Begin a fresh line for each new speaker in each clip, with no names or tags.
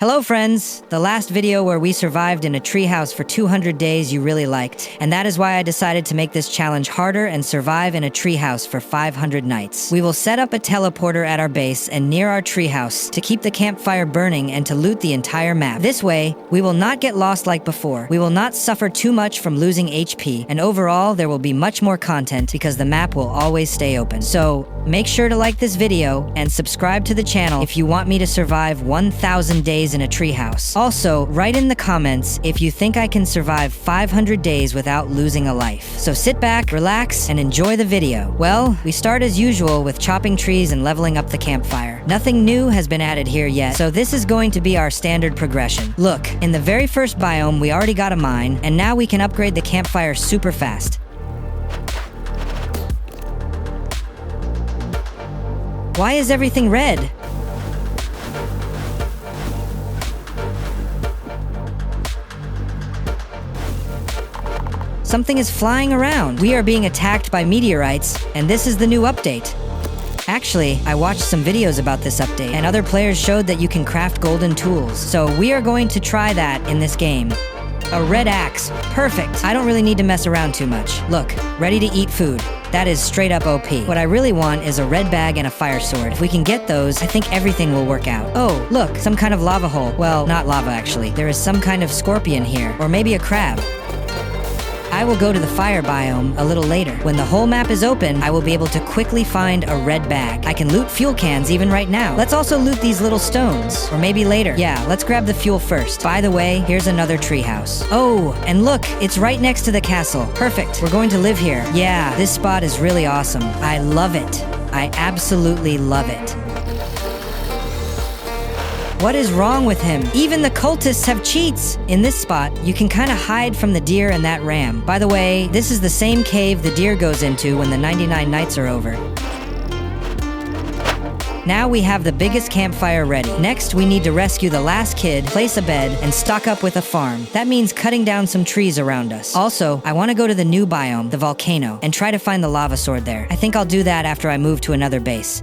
Hello friends! The last video where we survived in a treehouse for 200 days you really liked, and that is why I decided to make this challenge harder and survive in a treehouse for 500 nights. We will set up a teleporter at our base and near our treehouse to keep the campfire burning and to loot the entire map. This way, we will not get lost like before, we will not suffer too much from losing HP, and overall there will be much more content because the map will always stay open. So, make sure to like this video and subscribe to the channel if you want me to survive 1,000 days in a treehouse. Also, write in the comments if you think I can survive 500 days without losing a life. So sit back, relax, and enjoy the video. Well, we start as usual with chopping trees and leveling up the campfire. Nothing new has been added here yet, so this is going to be our standard progression. Look, in the very first biome we already got a mine, and now we can upgrade the campfire super fast. Why is everything red? Something is flying around. We are being attacked by meteorites, and this is the new update. Actually, I watched some videos about this update, and other players showed that you can craft golden tools. So we are going to try that in this game. A red axe. Perfect. I don't really need to mess around too much. Look, ready to eat food. That is straight up OP. What I really want is a red bag and a fire sword. If we can get those, I think everything will work out. Oh, look, some kind of lava hole. Well, not lava actually. There is some kind of scorpion here, or maybe a crab. I will go to the fire biome a little later. When the whole map is open, I will be able to quickly find a red bag. I can loot fuel cans even right now. Let's also loot these little stones, or maybe later. Yeah, let's grab the fuel first. By the way, here's another treehouse. Oh, and look, it's right next to the castle. Perfect, we're going to live here. Yeah, this spot is really awesome. I love it. I absolutely love it. What is wrong with him? Even the cultists have cheats! In this spot, you can kinda hide from the deer and that ram. By the way, this is the same cave the deer goes into when the 99 nights are over. Now we have the biggest campfire ready. Next, we need to rescue the last kid, place a bed, and stock up with a farm. That means cutting down some trees around us. Also, I want to go to the new biome, the volcano, and try to find the lava sword there. I think I'll do that after I move to another base.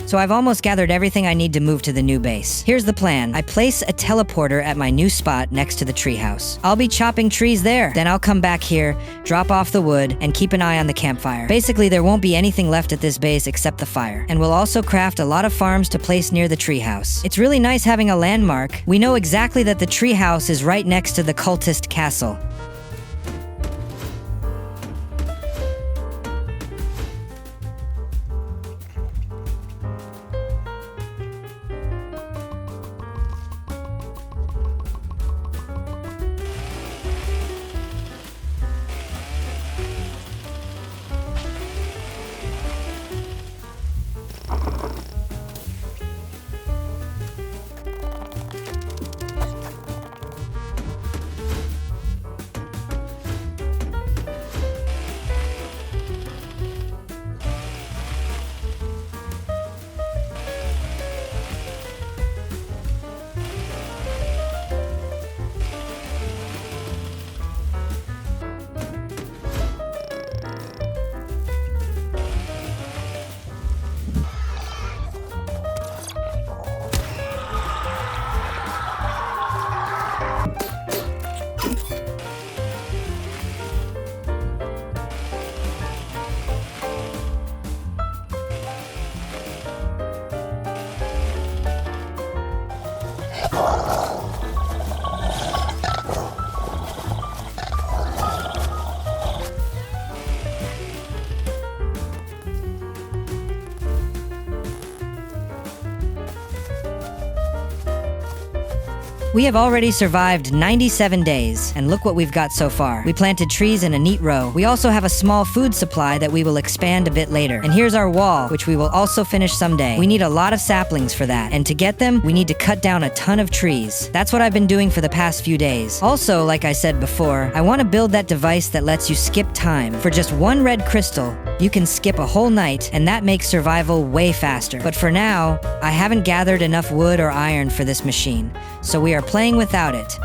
So I've almost gathered everything I need to move to the new base. Here's the plan. I place a teleporter at my new spot next to the treehouse. I'll be chopping trees there. Then I'll come back here, drop off the wood, and keep an eye on the campfire. Basically, there won't be anything left at this base except the fire. And we'll also craft a lot of farms to place near the treehouse. It's really nice having a landmark. We know exactly that the treehouse is right next to the cultist castle. We have already survived 97 days, and look what we've got so far. We planted trees in a neat row. We also have a small food supply that we will expand a bit later. And here's our wall, which we will also finish someday. We need a lot of saplings for that, and to get them, we need to cut down a ton of trees. That's what I've been doing for the past few days. Also, like I said before, I want to build that device that lets you skip time. For just one red crystal, you can skip a whole night, and that makes survival way faster. But for now, I haven't gathered enough wood or iron for this machine, so we are playing without it.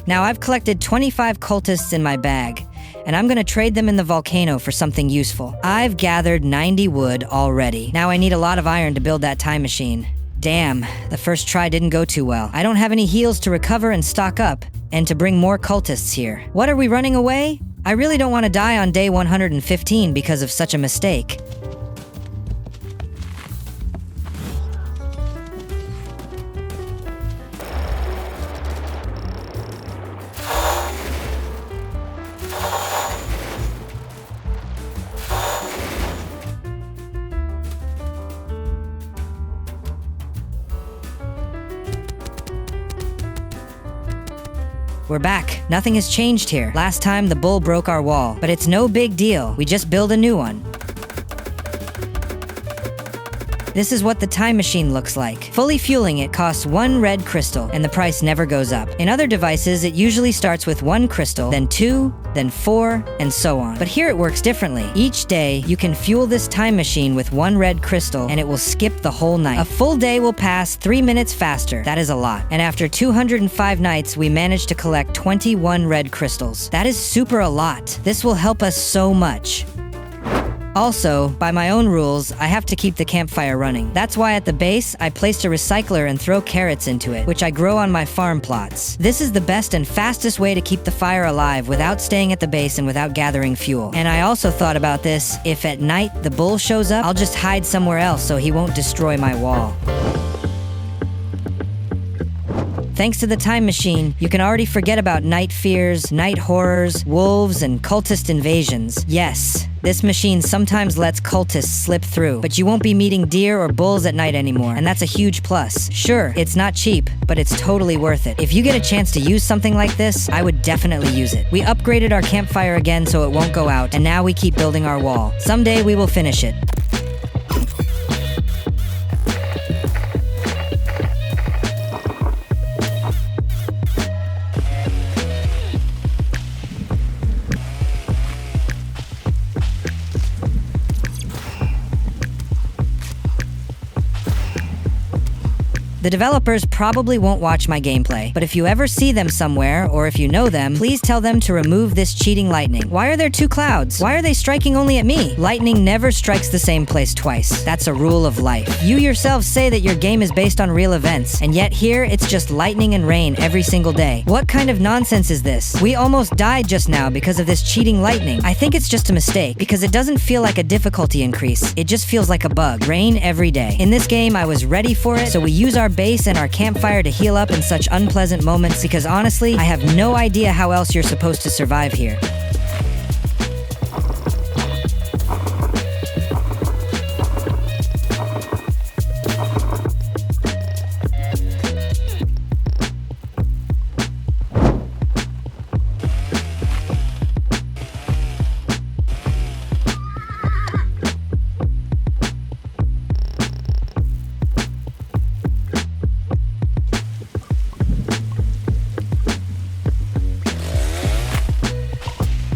Now I've collected 25 cultists in my bag, and I'm gonna trade them in the volcano for something useful. I've gathered 90 wood already. Now I need a lot of iron to build that time machine. Damn, the first try didn't go too well. I don't have any heals to recover and stock up, and to bring more cultists here. What are we running away? I really don't want to die on day 115 because of such a mistake. We're back. Nothing has changed here. Last time the bull broke our wall, but it's no big deal. We just build a new one. This is what the time machine looks like. Fully fueling it costs 1 red crystal, and the price never goes up. In other devices, it usually starts with 1 crystal, then 2, then 4, and so on. But here it works differently. Each day, you can fuel this time machine with 1 red crystal, and it will skip the whole night. A full day will pass 3 minutes faster. That is a lot. And after 205 nights, we managed to collect 21 red crystals. That is super a lot. This will help us so much. Also, by my own rules, I have to keep the campfire running. That's why at the base, I placed a recycler and throw carrots into it, which I grow on my farm plots. This is the best and fastest way to keep the fire alive without staying at the base and without gathering fuel. And I also thought about this: if at night the bull shows up, I'll just hide somewhere else so he won't destroy my wall. Thanks to the time machine, you can already forget about night fears, night horrors, wolves, and cultist invasions. Yes, this machine sometimes lets cultists slip through, but you won't be meeting deer or bulls at night anymore, and that's a huge plus. Sure, it's not cheap, but it's totally worth it. If you get a chance to use something like this, I would definitely use it. We upgraded our campfire again so it won't go out, and now we keep building our wall. Someday we will finish it. The developers probably won't watch my gameplay, but if you ever see them somewhere, or if you know them, please tell them to remove this cheating lightning. Why are there 2 clouds? Why are they striking only at me? Lightning never strikes the same place twice. That's a rule of life. You yourselves say that your game is based on real events, and yet here it's just lightning and rain every single day. What kind of nonsense is this? We almost died just now because of this cheating lightning. I think it's just a mistake, because it doesn't feel like a difficulty increase. It just feels like a bug. Rain every day. In this game, I was ready for it, so we use our base and our campfire to heal up in such unpleasant moments, because honestly, I have no idea how else you're supposed to survive here.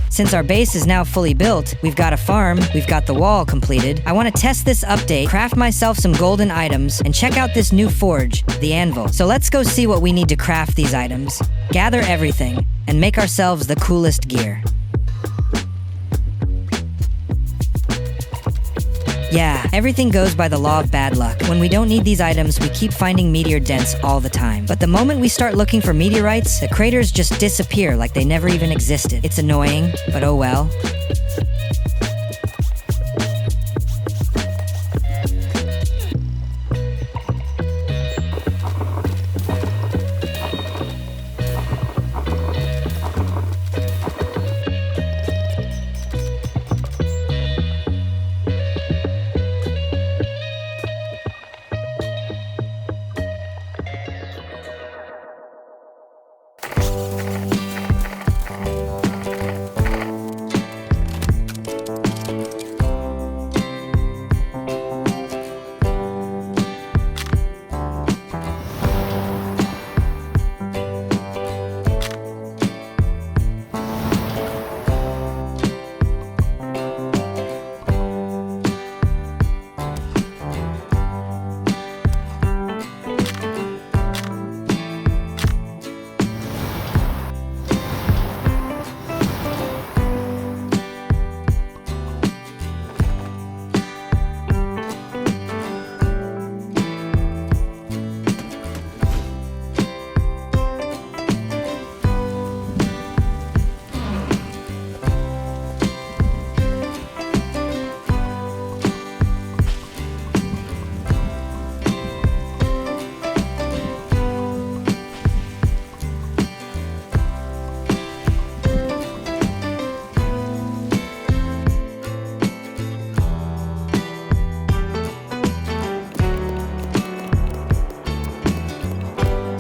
Since our base is now fully built, we've got a farm, we've got the wall completed, I want to test this update, craft myself some golden items, and check out this new forge, the anvil. So let's go see what we need to craft these items, gather everything, and make ourselves the coolest gear. Yeah, everything goes by the law of bad luck. When we don't need these items, we keep finding meteor dents all the time. But the moment we start looking for meteorites, the craters just disappear like they never even existed. It's annoying, but oh well.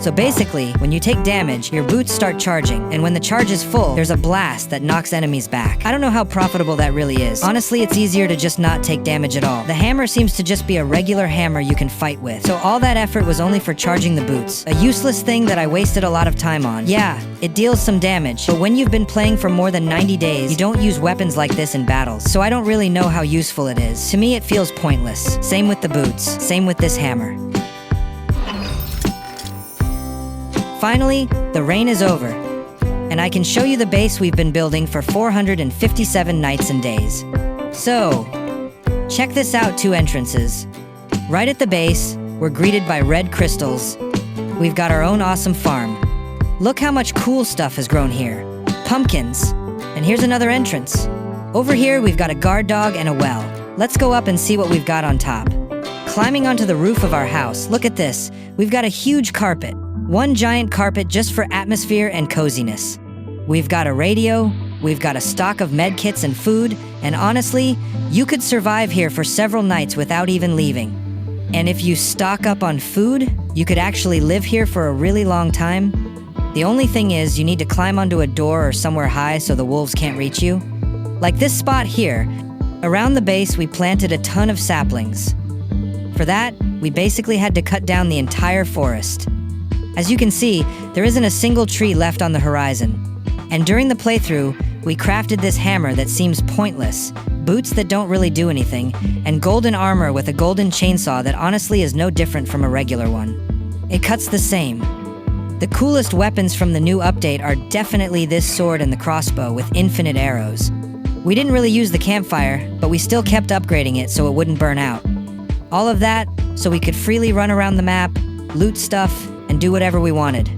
So basically, when you take damage, your boots start charging, and when the charge is full, there's a blast that knocks enemies back. I don't know how profitable that really is. Honestly, it's easier to just not take damage at all. The hammer seems to just be a regular hammer you can fight with. So all that effort was only for charging the boots. A useless thing that I wasted a lot of time on. Yeah, it deals some damage, but when you've been playing for more than 90 days, you don't use weapons like this in battles. So I don't really know how useful it is. To me, it feels pointless. Same with the boots. Same with this hammer. Finally, the rain is over, and I can show you the base we've been building for 457 nights and days. So, check this out, 2 entrances. Right at the base, we're greeted by red crystals. We've got our own awesome farm. Look how much cool stuff has grown here. Pumpkins. And here's another entrance. Over here, we've got a guard dog and a well. Let's go up and see what we've got on top. Climbing onto the roof of our house, look at this. We've got a huge carpet. One giant carpet just for atmosphere and coziness. We've got a radio, we've got a stock of med kits and food, and honestly, you could survive here for several nights without even leaving. And if you stock up on food, you could actually live here for a really long time. The only thing is, you need to climb onto a door or somewhere high so the wolves can't reach you. Like this spot here. Around the base, we planted a ton of saplings. For that, we basically had to cut down the entire forest. As you can see, there isn't a single tree left on the horizon. And during the playthrough, we crafted this hammer that seems pointless, boots that don't really do anything, and golden armor with a golden chainsaw that honestly is no different from a regular one. It cuts the same. The coolest weapons from the new update are definitely this sword and the crossbow with infinite arrows. We didn't really use the campfire, but we still kept upgrading it so it wouldn't burn out. All of that so we could freely run around the map, loot stuff, and do whatever we wanted.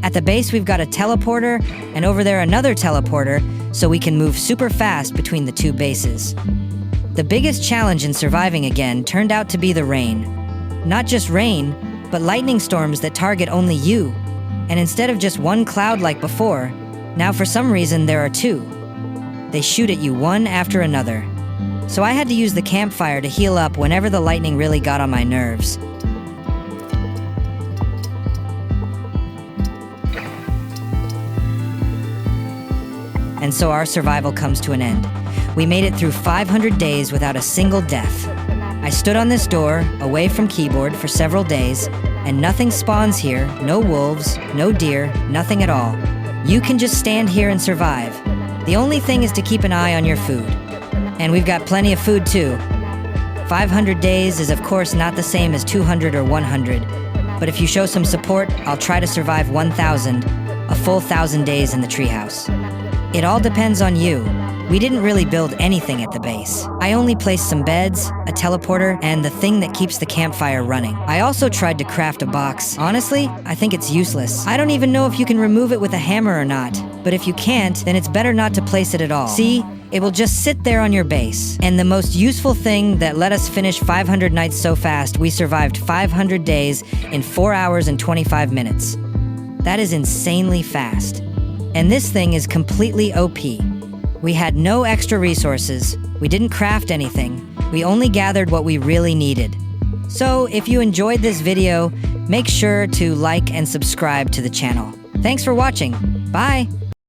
At the base, we've got a teleporter, and over there another teleporter, so we can move super fast between the 2 bases. The biggest challenge in surviving again turned out to be the rain. Not just rain, but lightning storms that target only you. And instead of just one cloud like before, now for some reason there are 2. They shoot at you one after another. So I had to use the campfire to heal up whenever the lightning really got on my nerves. And so our survival comes to an end. We made it through 500 days without a single death. I stood on this door, away from keyboard, for several days, and nothing spawns here, no wolves, no deer, nothing at all. You can just stand here and survive. The only thing is to keep an eye on your food. And we've got plenty of food too. 500 days is of course not the same as 200 or 100, but if you show some support, I'll try to survive 1,000, a full 1,000 days in the treehouse. It all depends on you. We didn't really build anything at the base. I only placed some beds, a teleporter, and the thing that keeps the campfire running. I also tried to craft a box. Honestly, I think it's useless. I don't even know if you can remove it with a hammer or not. But if you can't, then it's better not to place it at all. See? It will just sit there on your base. And the most useful thing that let us finish 500 nights so fast, we survived 500 days in 4 hours and 25 minutes. That is insanely fast. And this thing is completely OP. We had no extra resources, we didn't craft anything, we only gathered what we really needed. So if you enjoyed this video, make sure to like and subscribe to the channel. Thanks for watching. Bye!